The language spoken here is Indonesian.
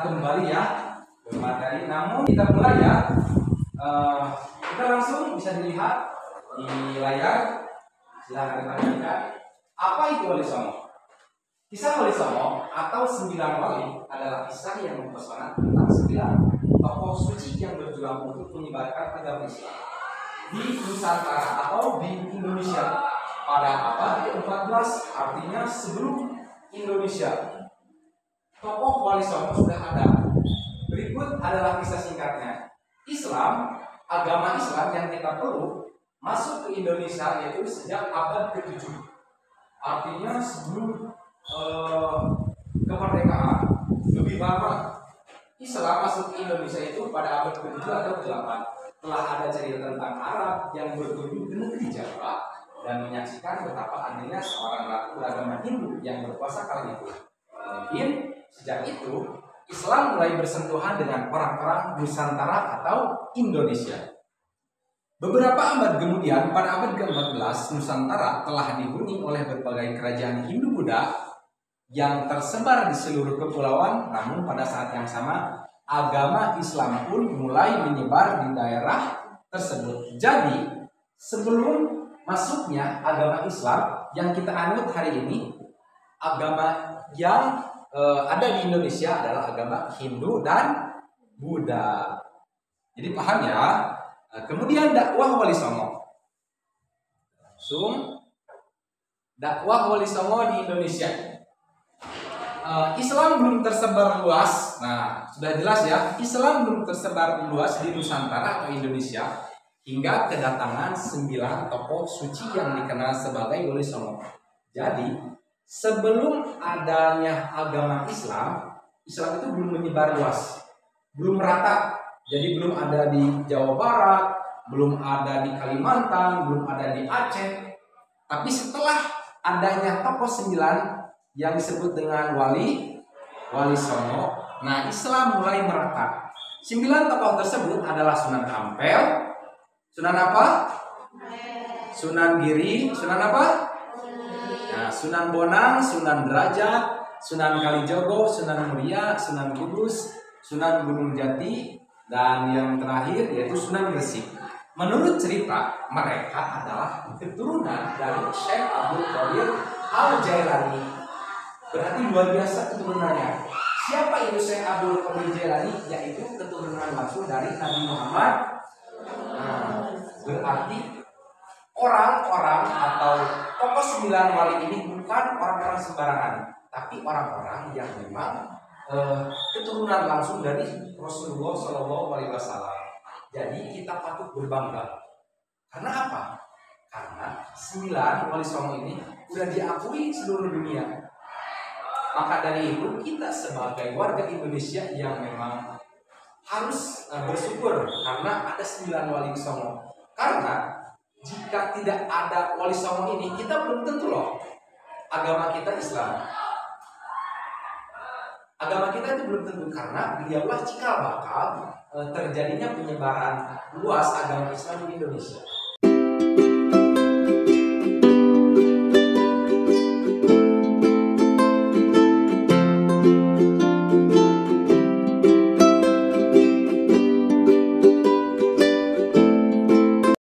kembali ya ke materi. Namun kita mulai ya. Kita langsung bisa dilihat di layar. Silahkan diperhatikan. Apa itu Wali Songo? Kisah Wali Songo atau 9 wali adalah kisah yang mempesona tentang 9 tokoh suci yang berjuang untuk menyebarkan agama Islam di Nusantara atau di Indonesia pada abad ke-14, artinya sebelum Indonesia. Tokoh Wali Songo sudah ada. Berikut adalah kisah singkatnya. Islam, agama Islam yang kita peluk masuk ke Indonesia yaitu sejak abad ke-7. Artinya sebelum kemerdekaan. Lebih lama Islam masuk ke Indonesia itu pada abad ke-7 atau ke-8. Telah ada cerita tentang Arab yang berkunjung ke negeri Jawa dan menyaksikan betapa adanya seorang ratu beragama Hindu yang berkuasa kala itu. Mungkin sejak itu Islam mulai bersentuhan dengan orang-orang Nusantara atau Indonesia. Beberapa abad kemudian, pada abad ke-14, Nusantara telah dihuni oleh berbagai kerajaan Hindu-Buddha yang tersebar di seluruh kepulauan. Namun pada saat yang sama, agama Islam pun mulai menyebar di daerah tersebut. Jadi, sebelum masuknya agama Islam yang kita anut hari ini, agama yang ada di Indonesia adalah agama Hindu dan Buddha. Jadi paham ya? Kemudian dakwah Wali Songo. Dakwah Wali Songo di Indonesia. Islam belum tersebar luas. Nah, sudah jelas ya, Islam belum tersebar luas di Nusantara atau Indonesia hingga kedatangan 9 tokoh suci yang dikenal sebagai Wali Songo. Jadi, sebelum adanya agama Islam, Islam itu belum menyebar luas, belum merata. Jadi belum ada di Jawa Barat, belum ada di Kalimantan, belum ada di Aceh. Tapi setelah adanya tokoh 9 yang disebut dengan Wali Songo, nah Islam mulai merata. 9 tokoh tersebut adalah Sunan Ampel, Sunan apa? Sunan Giri, Sunan apa? Nah, Sunan Bonang, Sunan Derajat, Sunan Kalijogo, Sunan Muria, Sunan Kudus, Sunan Gunung Jati, dan yang terakhir yaitu Sunan Gresik. Menurut cerita, mereka adalah keturunan dari Syekh Abdul Qadir Al-Jailani. Berarti luar biasa keturunannya. Siapa itu Syekh Abdul Qadir Jailani? Yaitu keturunan langsung dari Nabi Muhammad. Nah, berarti orang-orang atau tokoh 9 wali ini bukan orang-orang sembarangan, tapi orang-orang yang memang keturunan langsung dari Rasulullah Shallallahu Alaihi Wasallam. Jadi kita patut berbangga. Karena apa? Karena 9 Wali Songo ini sudah diakui seluruh dunia. Maka dari itu kita sebagai warga Indonesia yang memang harus bersyukur karena ada 9 Wali Songo. Karena jika tidak ada Wali Songo ini, kita belum tentu loh agama kita Islam. Agama kita itu belum tentu, karena beliaulah cikal bakal terjadinya penyebaran luas agama Islam di Indonesia.